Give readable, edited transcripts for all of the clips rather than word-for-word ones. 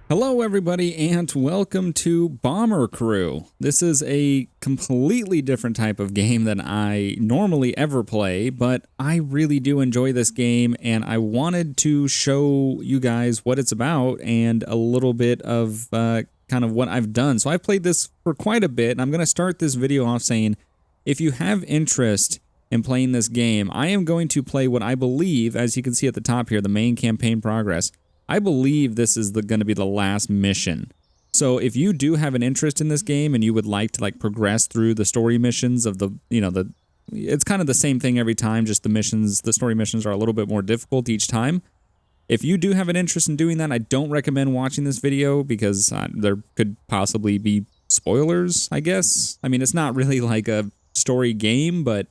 Hello everybody and welcome to Bomber Crew. This is a completely different type of game than I normally ever play, but I really do enjoy this game and I wanted to show you guys what it's about and a little bit of kind of what I've done. So I've played this for quite a bit and I'm going to start this video off saying if you have interest in playing this game, I am going to play what I believe, as you can see at the top here, the main campaign progress. I believe this is going to be the last mission. So if you do have an interest in this game and you would like to progress through the story missions of it's kind of the same thing every time, just the story missions are a little bit more difficult each time. If you do have an interest in doing that, I don't recommend watching this video because there could possibly be spoilers, I guess. I mean, it's not really like a story game, but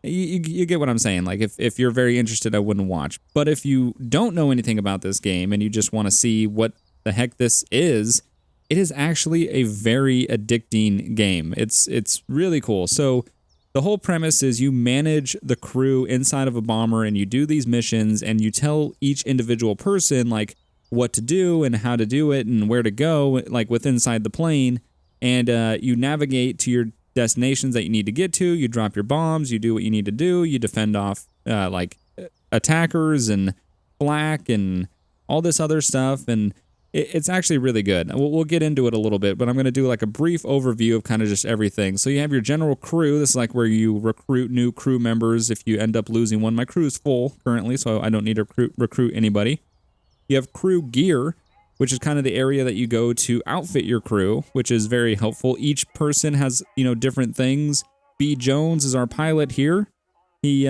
you get what I'm saying. Like, if you're very interested, I wouldn't watch. But if you don't know anything about this game and you just want to see what the heck this is, it is actually a very addicting game. It's really cool. So the whole premise is you manage the crew inside of a bomber and you do these missions and you tell each individual person like what to do and how to do it and where to go, like inside the plane, and you navigate to your destinations that you need to get to. You drop your bombs, you do what you need to do, you defend off attackers and flak and all this other stuff, and it's actually really good. We'll get into it a little bit, but I'm going to do like a brief overview of kind of just everything. So you have your general crew. This is like where you recruit new crew members if you end up losing one. My crew is full currently, so I don't need to recruit anybody. You have crew gear, which is kind of the area that you go to outfit your crew, which is very helpful. Each person has, different things. B. Jones is our pilot here. He's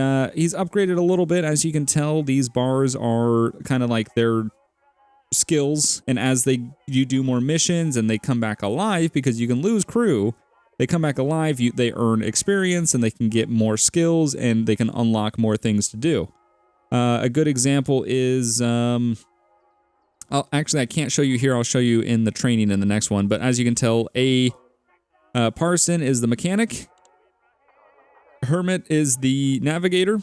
upgraded a little bit. As you can tell, these bars are kind of like their skills, and as you do more missions and they come back alive, because you can lose crew, they come back alive, they earn experience and they can get more skills and they can unlock more things to do. A good example is... actually, I can't show you here. I'll show you in the training in the next one. But as you can tell, Parson is the mechanic. Hermit is the navigator.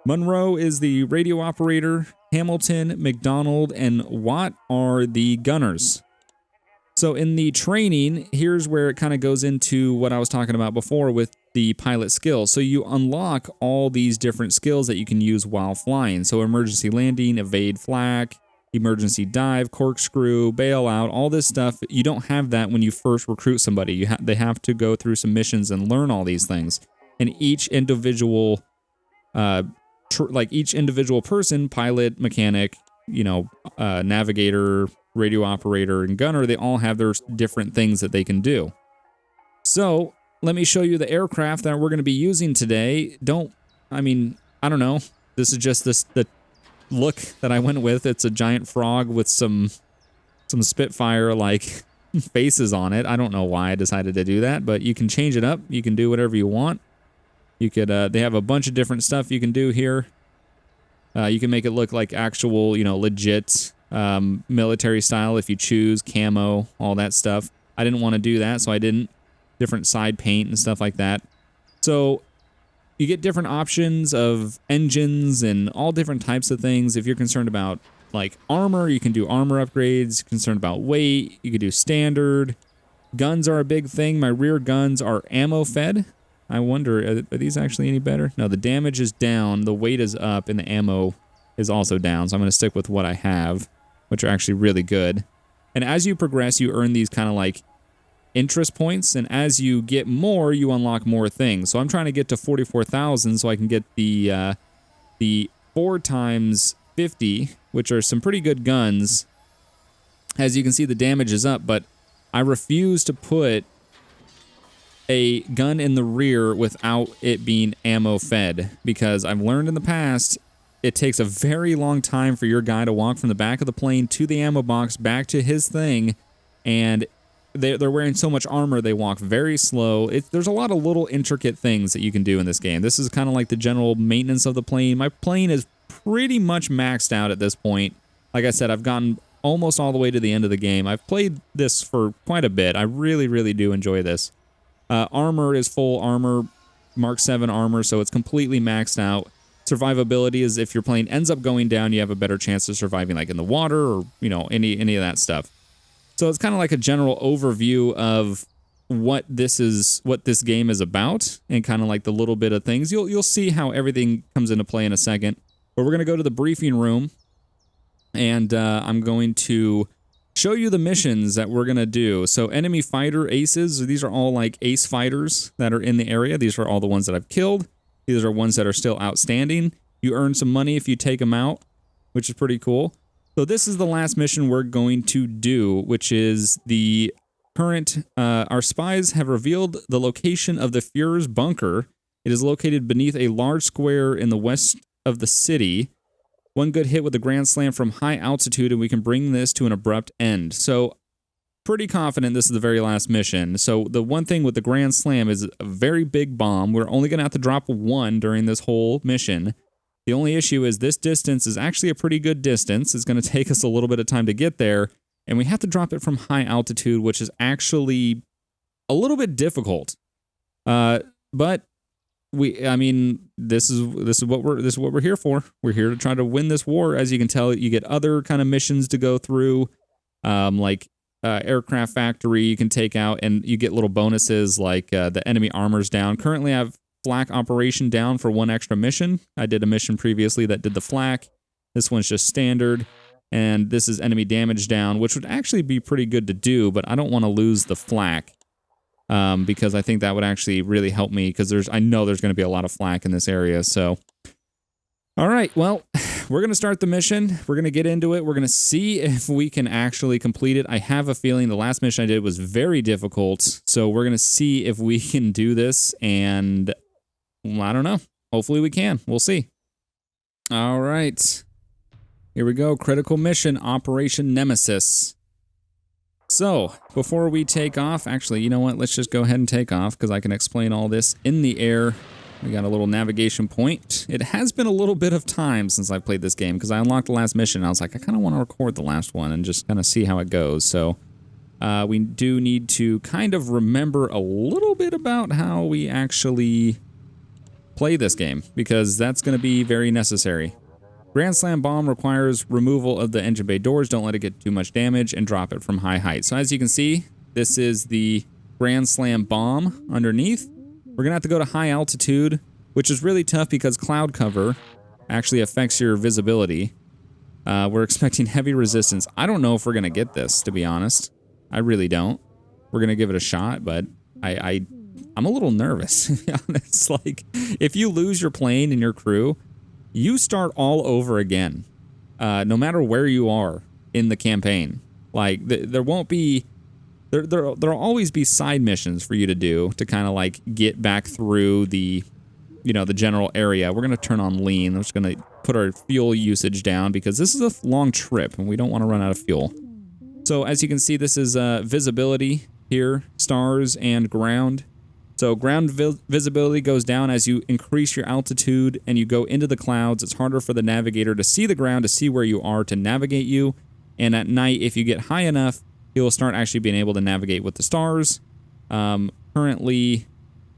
Monroe is the radio operator. Hamilton, McDonald, and Watt are the gunners. So in the training, here's where it kind of goes into what I was talking about before with the pilot skills. So you unlock all these different skills that you can use while flying. So emergency landing, evade flak, emergency dive, corkscrew, bailout, all this stuff. You don't have that when you first recruit somebody. They have to go through some missions and learn all these things. And each individual, each individual person, pilot, mechanic, navigator, radio operator, and gunner, they all have their different things that they can do. So let me show you the aircraft that we're going to be using today. I don't know. This is just the look that I went with. It's a giant frog with some Spitfire faces on it. I don't know why I decided to do that, but you can change it up. You can do whatever you want. You could they have a bunch of different stuff you can do here. You can make it look like actual, legit military style if you choose, camo, all that stuff. I didn't want to do that, so I didn't. Different side paint and stuff like that. So you get different options of engines and all different types of things. If you're concerned about armor, you can do armor upgrades. Concerned about weight, you can do standard. Guns are a big thing. My rear guns are ammo fed. I wonder, are these actually any better? No, the damage is down, the weight is up, and the ammo is also down. So I'm going to stick with what I have, which are actually really good. And as you progress, you earn these kind of interest points, and as you get more, you unlock more things. So I'm trying to get to 44,000 so I can get the 4x50, which are some pretty good guns. As you can see, the damage is up, but I refuse to put a gun in the rear without it being ammo fed, because I've learned in the past it takes a very long time for your guy to walk from the back of the plane to the ammo box back to his thing, and they're wearing so much armor, they walk very slow. There's a lot of little intricate things that you can do in this game. This is kind of like the general maintenance of the plane. My plane is pretty much maxed out at this point. Like I said, I've gotten almost all the way to the end of the game. I've played this for quite a bit. I really, really do enjoy this. Armor is full armor, Mark 7 armor, so it's completely maxed out. survivability is if your plane ends up going down, you have a better chance of surviving like in the water or, you know, any of that stuff. So it's kind of like a general overview of what this game is about and kind of like the little bit of things. You'll see how everything comes into play in a second. But we're going to go to the briefing room and I'm going to show you the missions that we're going to do. So enemy fighter aces, these are all like ace fighters that are in the area. These are all the ones that I've killed. These are ones that are still outstanding. You earn some money if you take them out, which is pretty cool. So this is the last mission we're going to do, which is the current, our spies have revealed the location of the Führer's bunker. It is located beneath a large square in the west of the city. One good hit with a Grand Slam from high altitude, and we can bring this to an abrupt end. So, pretty confident this is the very last mission. So, the one thing with the Grand Slam is a very big bomb. We're only going to have to drop one during this whole mission. The only issue is this distance is actually a pretty good distance. It's going to take us a little bit of time to get there, and we have to drop it from high altitude, which is actually a little bit difficult. But I mean, this is what we're here for. We're here to try to win this war. As you can tell, you get other kind of missions to go through, like aircraft factory you can take out, and you get little bonuses like the enemy armor's down. Currently, I have flak operation down for one extra mission. I did a mission previously that did the flak. This one's just standard, and this is enemy damage down, which would actually be pretty good to do, but I don't want to lose the flak. Because I think that would actually really help me, because I know there's going to be a lot of flak in this area. So, all right, well, we're going to start the mission. We're going to get into it. We're going to see if we can actually complete it. I have a feeling the last mission I did was very difficult, so we're going to see if we can do this, and I don't know. Hopefully we can. We'll see. All right. Here we go. Critical mission, Operation Nemesis. So, before we take off, actually, you know what? Let's just go ahead and take off, because I can explain all this in the air. We got a little navigation point. It has been a little bit of time since I've played this game, because I unlocked the last mission. I was like, I kind of want to record the last one and just kind of see how it goes. So, we do need to kind of remember a little bit about how we actually play this game, because that's going to be very necessary. Grand Slam bomb requires removal of the engine bay doors. Don't let it get too much damage, and drop it from high height. So as you can see, this is the Grand Slam bomb underneath. We're going to have to go to high altitude, which is really tough because cloud cover actually affects your visibility. We're expecting heavy resistance. I don't know if we're going to get this, to be honest. I really don't. We're going to give it a shot, but I'm a little nervous, to be honest. Like, if you lose your plane and your crew, you start all over again, no matter where you are in the campaign. Like, there won't be, there'll always be side missions for you to do to kind of like get back through the, you know, the general area. We're gonna turn on lean. I'm just gonna put our fuel usage down, because this is a long trip and we don't want to run out of fuel. So as you can see, this is visibility here, stars and ground. So ground visibility goes down as you increase your altitude and you go into the clouds. It's harder for the navigator to see the ground, to see where you are, to navigate you. And at night, if you get high enough, you'll start actually being able to navigate with the stars. Currently,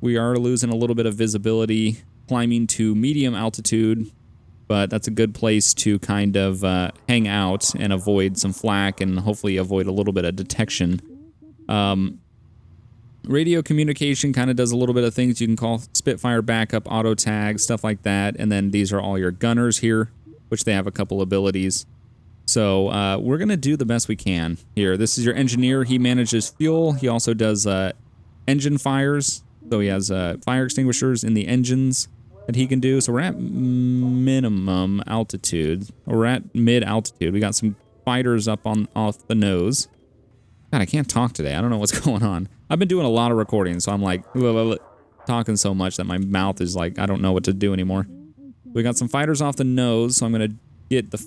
we are losing a little bit of visibility, climbing to medium altitude, but that's a good place to kind of hang out and avoid some flak and hopefully avoid a little bit of detection. Radio communication kind of does a little bit of things. You can call Spitfire backup, auto tag, stuff like that. And then these are all your gunners here, which they have a couple abilities. So we're going to do the best we can here. This is your engineer. He manages fuel. He also does engine fires. So he has fire extinguishers in the engines that he can do. So we're at minimum altitude. We're at mid altitude. We got some fighters up off the nose. God, I can't talk today. I don't know what's going on. I've been doing a lot of recording, so I'm like talking so much that my mouth is like, I don't know what to do anymore. We got some fighters off the nose, so I'm going to get the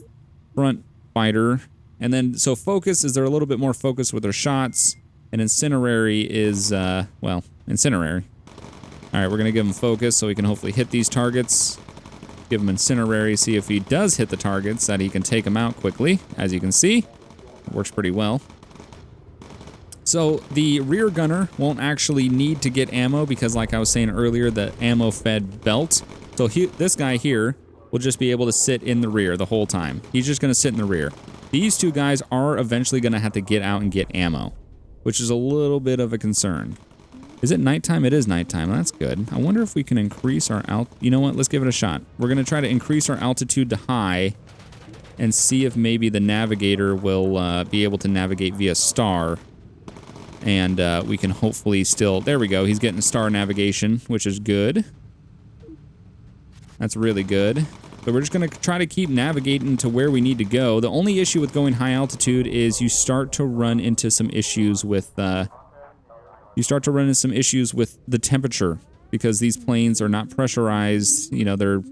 front fighter. And then, so focus is they're a little bit more focused with their shots. And incinerary is, well, incinerary. All right, we're going to give him focus so he can hopefully hit these targets. Give him incinerary, see if he does hit the targets, that he can take them out quickly. As you can see, it works pretty well. So the rear gunner won't actually need to get ammo because, like I was saying earlier, the ammo-fed belt. So this guy here will just be able to sit in the rear the whole time. He's just going to sit in the rear. These two guys are eventually going to have to get out and get ammo, which is a little bit of a concern. Is it nighttime? It is nighttime. That's good. I wonder if we can increase our You know what? Let's give it a shot. We're going to try to increase our altitude to high and see if maybe the navigator will be able to navigate via star. And we can hopefully still... There we go. He's getting star navigation, which is good. That's really good. So we're just going to try to keep navigating to where we need to go. The only issue with going high altitude is you start to run into some issues with... the temperature, because these planes are not pressurized. You know, they're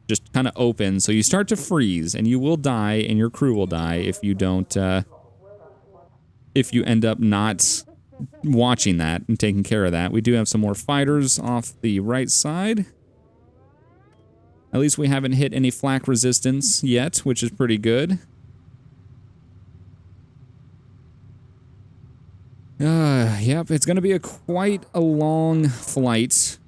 just kind of open. So you start to freeze, and you will die, and your crew will die if you don't... if you end up not watching that and taking care of that. We do have some more fighters off the right side. At least we haven't hit any flak resistance yet, which is pretty good. Yep, it's going to be quite a long flight.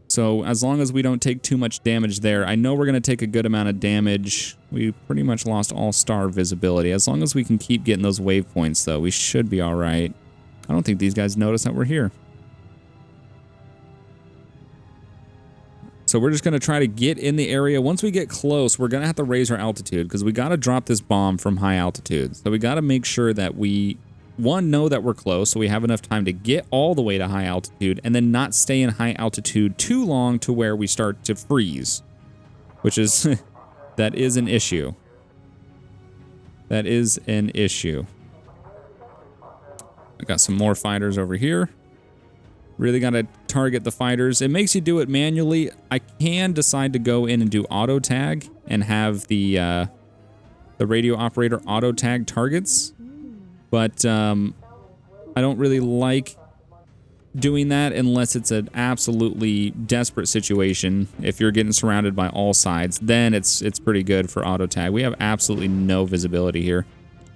So as long as we don't take too much damage there, I know we're going to take a good amount of damage. We pretty much lost all star visibility. As long as we can keep getting those waypoints, though, we should be all right. I don't think these guys notice that we're here. So we're just going to try to get in the area. Once we get close, we're going to have to raise our altitude because we got to drop this bomb from high altitude. So we got to make sure that we... One, know that we're close, so we have enough time to get all the way to high altitude and then not stay in high altitude too long to where we start to freeze, which is, that is an issue. That is an issue. I got some more fighters over here. Really got to target the fighters. It makes you do it manually. I can decide to go in and do auto tag and have the radio operator auto tag targets. But I don't really like doing that unless it's an absolutely desperate situation. If you're getting surrounded by all sides, then it's pretty good for auto tag. We have absolutely no visibility here.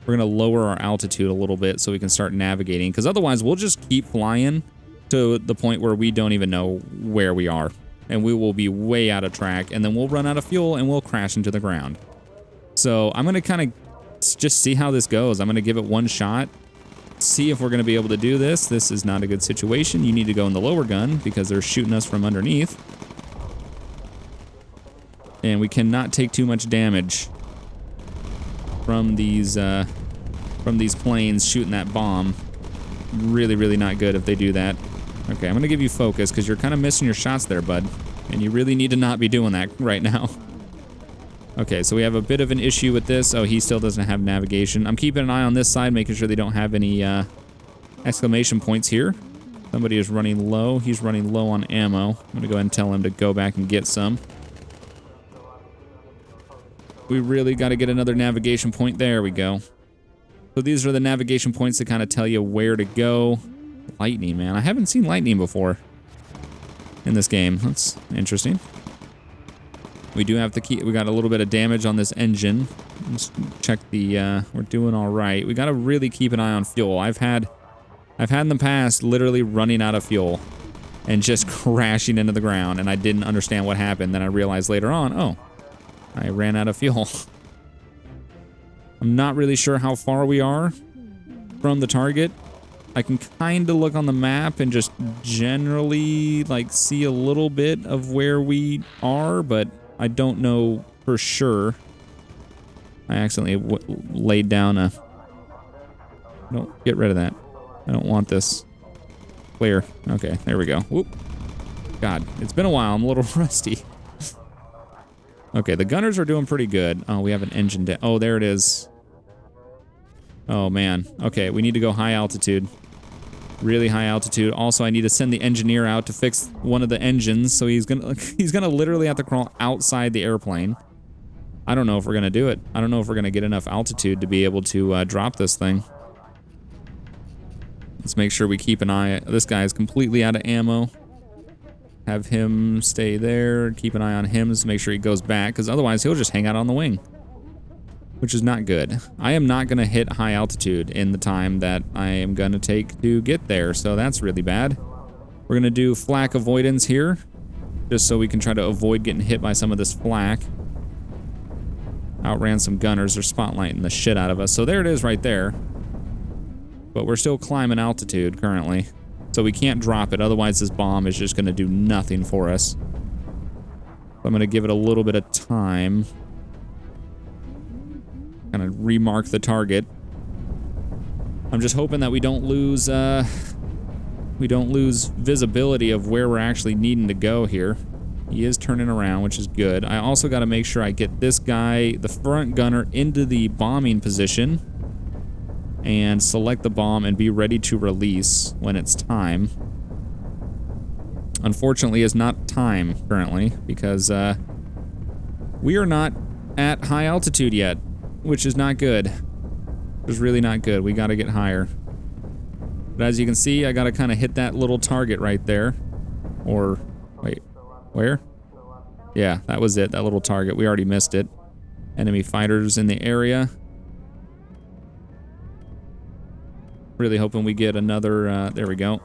We're going to lower our altitude a little bit so we can start navigating, because otherwise we'll just keep flying to the point where we don't even know where we are. And we will be way out of track, and then we'll run out of fuel and we'll crash into the ground. So I'm going to kind of just see how this goes. I'm going to give it one shot, see if we're going to be able to do this. This is not a good situation. You need to go in the lower gun because they're shooting us from underneath. And we cannot take too much damage from these planes shooting that bomb. Really, really not good if they do that. Okay, I'm going to give you focus because you're kind of missing your shots there, bud. And you really need to not be doing that right now. Okay, so we have a bit of an issue with this. Oh, he still doesn't have navigation. I'm keeping an eye on this side, making sure they don't have any exclamation points here. Somebody is running low. He's running low on ammo. I'm going to go ahead and tell him to go back and get some. We really got to get another navigation point. There we go. So these are the navigation points that kind of tell you where to go. Lightning, man. I haven't seen lightning before in this game. That's interesting. We do have to keep... We got a little bit of damage on this engine. Let's check the... we're doing all right. We got to really keep an eye on fuel. I've had in the past literally running out of fuel and just crashing into the ground, and I didn't understand what happened. Then I realized later on, oh, I ran out of fuel. I'm not really sure how far we are from the target. I can kind of look on the map and just generally like see a little bit of where we are, but I don't know for sure. I accidentally laid down a... No, get rid of that. I don't want this. Clear. Okay, there we go. Whoop. God, it's been a while. I'm a little rusty. Okay, the gunners are doing pretty good. Oh, we have an engine down. Oh, there it is. Oh, man. Okay, we need to go high altitude. Really high altitude. Also, I need to send the engineer out to fix one of the engines, so he's gonna literally have to crawl outside the airplane. I don't know if we're gonna do it. I don't know if we're gonna get enough altitude to be able to drop this thing. Let's make sure we keep an eye. This guy is completely out of ammo. Have him stay there. Keep an eye on him to make sure he goes back, because otherwise he'll just hang out on the wing, which is not good. I am not going to hit high altitude in the time that I am going to take to get there, so that's really bad. We're going to do flak avoidance here, just so we can try to avoid getting hit by some of this flak. Outran some gunners. They're spotlighting the shit out of us. So there it is right there. But we're still climbing altitude currently. So we can't drop it. Otherwise, this bomb is just going to do nothing for us. I'm going to give it a little bit of time. Kind of remark the target. I'm just hoping that we don't lose visibility of where we're actually needing to go here. He is turning around, which is good. I also got to make sure I get this guy, the front gunner, into the bombing position and select the bomb and be ready to release when it's time. Unfortunately, it's not time currently because we are not at high altitude yet, which is not good. Which is really not good. We got to get higher. But as you can see, I got to kind of hit that little target right there. Or, wait, where? Yeah, that was it, that little target. We already missed it. Enemy fighters in the area. Really hoping we get another, there we go.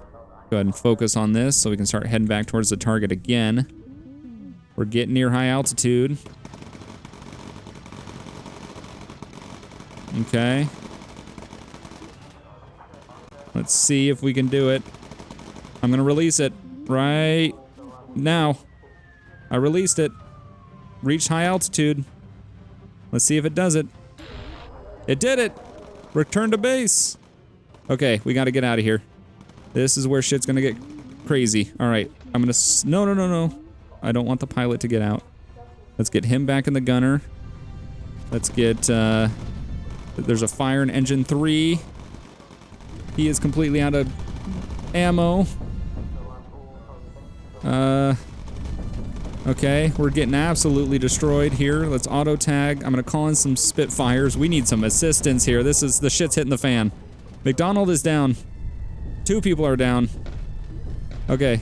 Go ahead and focus on this so we can start heading back towards the target again. We're getting near high altitude. Okay. Let's see if we can do it. I'm gonna release it right now. I released it. Reached high altitude. Let's see if it does it. It did it! Return to base! Okay, we gotta get out of here. This is where shit's gonna get crazy. Alright, I'm gonna... No. I don't want the pilot to get out. Let's get him back in the gunner. Let's get, there's a fire in engine 3. He is completely out of ammo. Okay, we're getting absolutely destroyed here. Let's auto tag. I'm gonna call in some Spitfires. We need some assistance here. The shit's hitting the fan. McDonald is down. 2 people are down. Okay.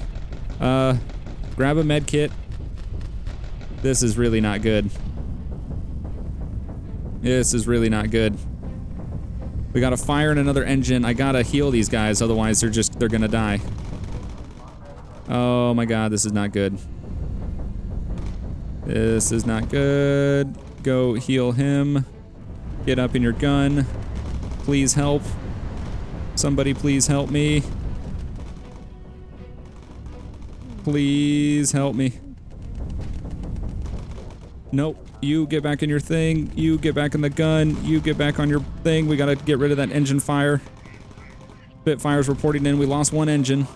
Grab a med kit. This is really not good. This is really not good. We gotta fire in another engine. I gotta heal these guys, otherwise they're gonna die. Oh my god, this is not good. This is not good. Go heal him. Get up in your gun. Please help. Somebody please help me. Please help me. Nope. You get back in your thing. You get back in the gun. You get back on your thing. We gotta get rid of that engine fire. Spitfire's reporting in. We lost 1 engine.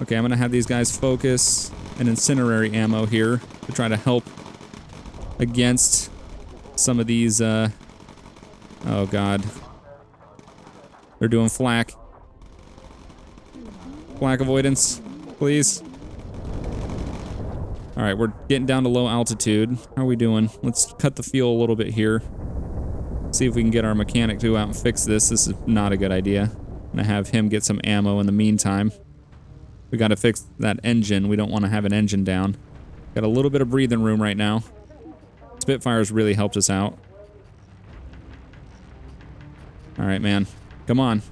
Okay, I'm gonna have these guys focus an incendiary ammo here to try to help against some of these, oh god. They're doing flak. Flak avoidance, please. Alright, we're getting down to low altitude. How are we doing? Let's cut the fuel a little bit here. See if we can get our mechanic to go out and fix this. This is not a good idea. I'm gonna have him get some ammo in the meantime. We gotta fix that engine. We don't want to have an engine down. Got a little bit of breathing room right now. Spitfire's really helped us out. Alright, man. Come on.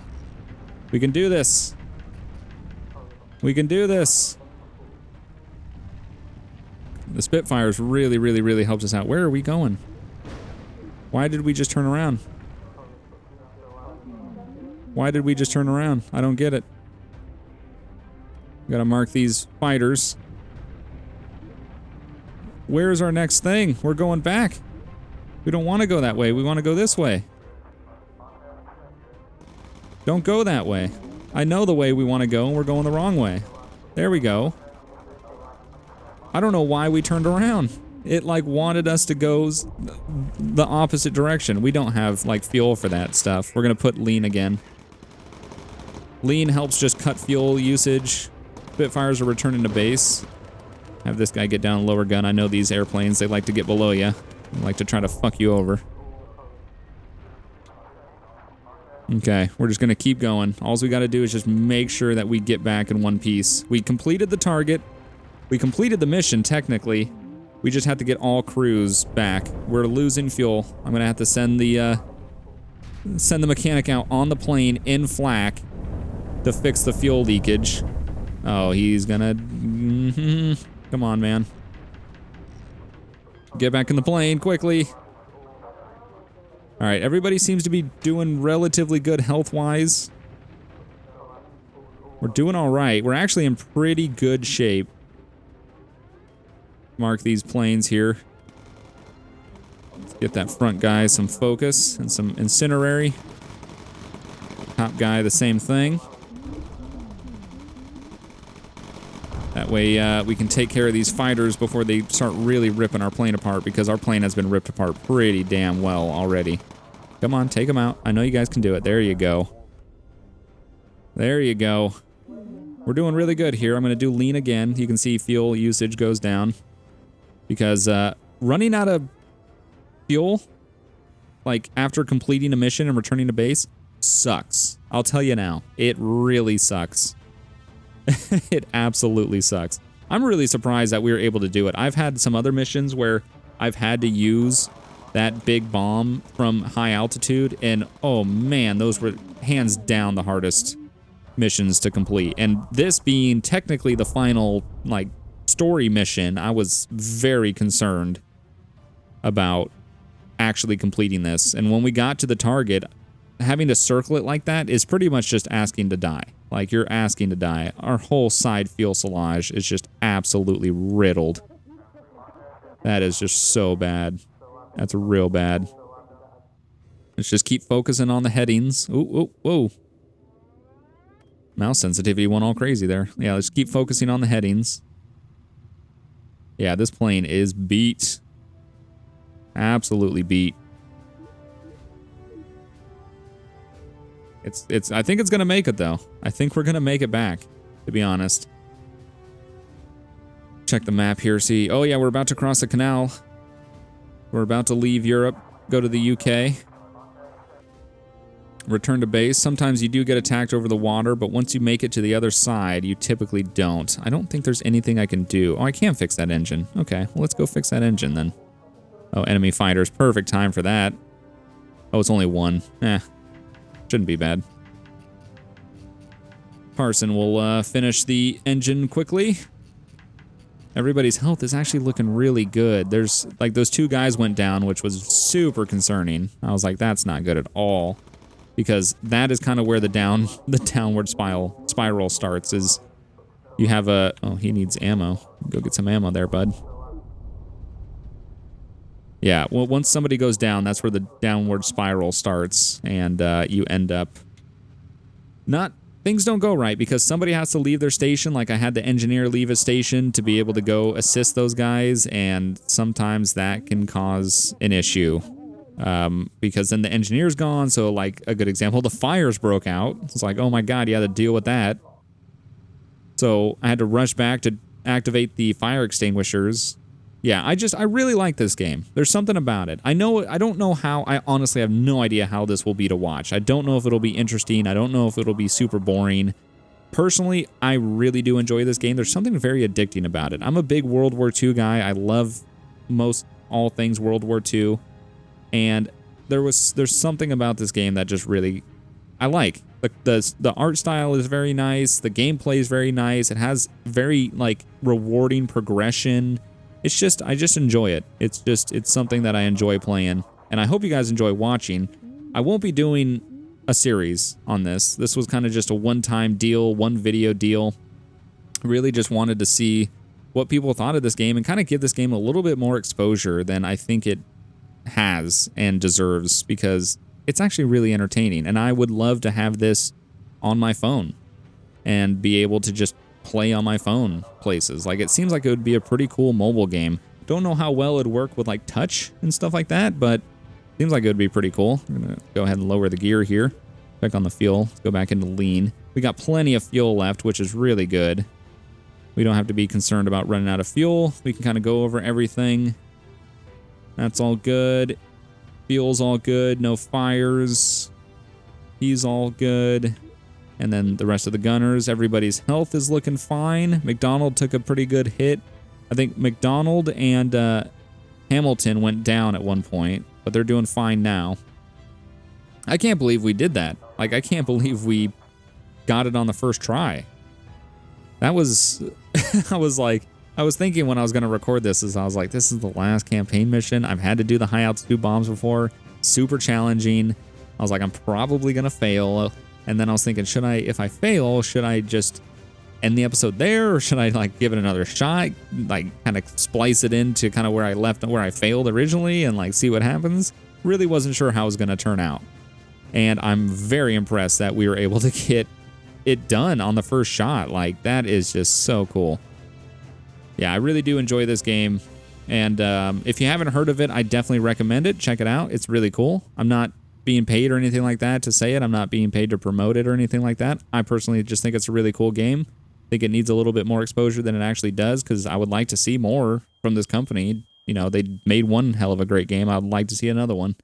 We can do this. We can do this. The Spitfires really helped us out. Where are we going? Why did we just turn around? Why did we just turn around? I don't get it. We gotta mark these fighters. Where's our next thing? We're going back. We don't want to go that way. We want to go this way. Don't go that way. I know the way we want to go, and we're going the wrong way. There we go. I don't know why we turned around. It, like, wanted us to go the opposite direction. We don't have, like, fuel for that stuff. We're gonna put lean again. Lean helps just cut fuel usage. Spitfires are returning to base. Have this guy get down lower gun. I know these airplanes, they like to get below you. They like to try to fuck you over. Okay, we're just gonna keep going. All we gotta do is just make sure that we get back in one piece. We completed the target. We completed the mission, technically. We just have to get all crews back. We're losing fuel. I'm gonna have to send the mechanic out on the plane in flak to fix the fuel leakage. Oh, he's gonna... Come on, man. Get back in the plane, quickly. All right, everybody seems to be doing relatively good health-wise. We're doing all right. We're actually in pretty good shape. Mark these planes here. Let's get that front guy some focus and some incinerary. Top guy, the same thing. That way we can take care of these fighters before they start really ripping our plane apart, because our plane has been ripped apart pretty damn well already. Come on, take them out. I know you guys can do it. There you go. There you go. We're doing really good here. I'm going to do lean again. You can see fuel usage goes down. Because running out of fuel, like after completing a mission and returning to base, sucks. I'll tell you now. It really sucks. It absolutely sucks. I'm really surprised that we were able to do it. I've had some other missions where I've had to use that big bomb from high altitude, and oh man, those were hands down the hardest missions to complete. And this being technically the final, like, story mission, I was very concerned about actually completing this. And when we got to the target, having to circle it like that is pretty much just asking to die. Like, you're asking to die. Our whole side fuselage is just absolutely riddled. That is just so bad. That's real bad. Let's just keep focusing on the headings. Ooh, ooh, whoa. Mouse sensitivity went all crazy there. Yeah, let's keep focusing on the headings. Yeah, this plane is beat. Absolutely beat. I think it's gonna make it though. I think we're gonna make it back, to be honest. Check the map here, see. Oh yeah, we're about to cross the canal. We're about to leave Europe, go to the UK. Return to base. Sometimes you do get attacked over the water, but once you make it to the other side, you typically don't. I don't think there's anything I can do. Oh, I can fix that engine. Okay, well, let's go fix that engine then. Oh, enemy fighters. Perfect time for that. Oh, it's only one. Shouldn't be bad. Parson will finish the engine quickly. Everybody's health is actually looking really good. There's, like, those two guys went down, which was super concerning. I was like, that's not good at all. Because that is kind of where the downward spiral starts, is you have a... Oh, he needs ammo. Go get some ammo there, bud. Yeah, well, once somebody goes down, that's where the downward spiral starts, and you end up... Things don't go right, because somebody has to leave their station. Like, I had the engineer leave a station to be able to go assist those guys, and sometimes that can cause an issue. Because then the engineer's gone, so, like, a good example, the fires broke out. It's like, oh my god, you had to deal with that. So, I had to rush back to activate the fire extinguishers. Yeah, I really like this game. There's something about it. I don't know how, I honestly have no idea how this will be to watch. I don't know if it'll be interesting. I don't know if it'll be super boring. Personally, I really do enjoy this game. There's something very addicting about it. I'm a big World War II guy. I love all things World War II. And there's something about this game that just really I like. The art style is very nice. The gameplay is very nice. It has very, like, rewarding progression. It's just, I just enjoy it. It's something that I enjoy playing, and I hope you guys enjoy watching. I won't be doing a series on this. This was kind of just a one-time deal, one video deal. Really just wanted to see what people thought of this game and kind of give this game a little bit more exposure than I think it has and deserves, because it's actually really entertaining, and I would love to have this on my phone and be able to just play on my phone places. Like, it seems like it would be a pretty cool mobile game. Don't know how well it'd work with, like, touch and stuff like that, but seems like it would be pretty cool. I'm gonna go ahead and lower the gear here. Check on the fuel. Let's go back into lean. We got plenty of fuel left, which is really good. We don't have to be concerned about running out of fuel. We can kind of go over everything. That's all good. Fuel's all good. No fires. He's all good. And then the rest of the gunners, everybody's health is looking fine. McDonald took a pretty good hit. I think McDonald and Hamilton went down at one point, but they're doing fine now. I can't believe we did that. Like, I can't believe we got it on the first try. That was... I was thinking when I was going to record this, I was like, this is the last campaign mission. I've had to do the high altitude bombs before. super challenging. I was like, I'm probably going to fail. And then I was thinking, if I fail, should I just end the episode there, or should I like give it another shot, like kind of splice it into kind of where I failed originally and like see what happens? Really wasn't sure how it was going to turn out. And I'm very impressed that we were able to get it done on the first shot. Like, that is just so cool. Yeah, I really do enjoy this game. And if you haven't heard of it, I definitely recommend it. Check it out. It's really cool. I'm not being paid or anything like that to say it. I'm not being paid to promote it or anything like that. I personally just think it's a really cool game. I think it needs a little bit more exposure than it actually does, because I would like to see more from this company. You know, they made one hell of a great game. I'd like to see another one.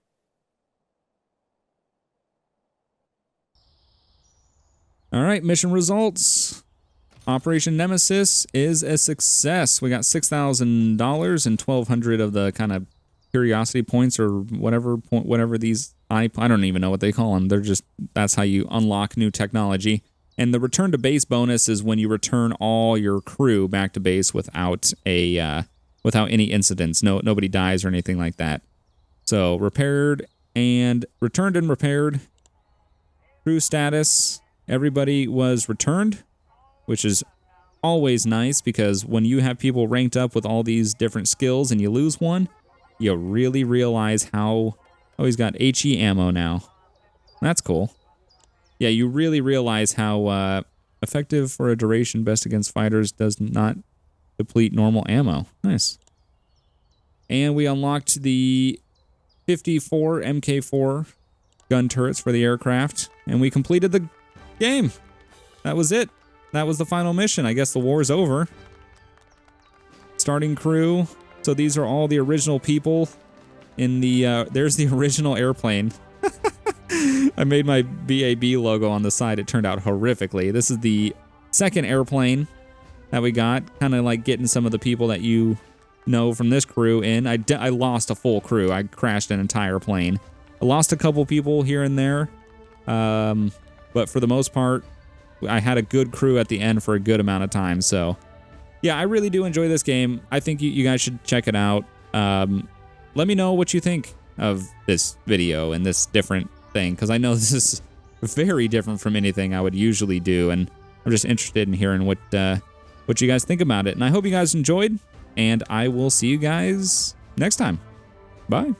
All right, mission results. Operation Nemesis is a success. We got $6,000 and 1,200 of the kind of curiosity points or whatever these, I don't even know what they call them. They're just, that's how you unlock new technology. And the return to base bonus is when you return all your crew back to base without any incidents. Nobody dies or anything like that. So returned and repaired. Crew status, everybody was returned, which is always nice, because when you have people ranked up with all these different skills and you lose one, you really realize how... Oh, he's got HE ammo now. That's cool. Yeah, you really realize how effective for a duration, best against fighters, does not deplete normal ammo. Nice. And we unlocked the 54 MK4 gun turrets for the aircraft, and we completed the game. That was it. That was the final mission. I guess the war is over. Starting crew. So these are all the original people in the... there's the original airplane. I made my BAB logo on the side. It turned out horrifically. This is the second airplane that we got. Kind of like getting some of the people that you know from this crew in. I lost a full crew. I crashed an entire plane. I lost a couple people here and there. But for the most part, I had a good crew at the end for a good amount of time. So yeah, I really do enjoy this game. I think you guys should check it out. Let me know what you think of this video and this different thing, because I know this is very different from anything I would usually do, and I'm just interested in hearing what you guys think about it. And I hope you guys enjoyed, and I will see you guys next time. Bye.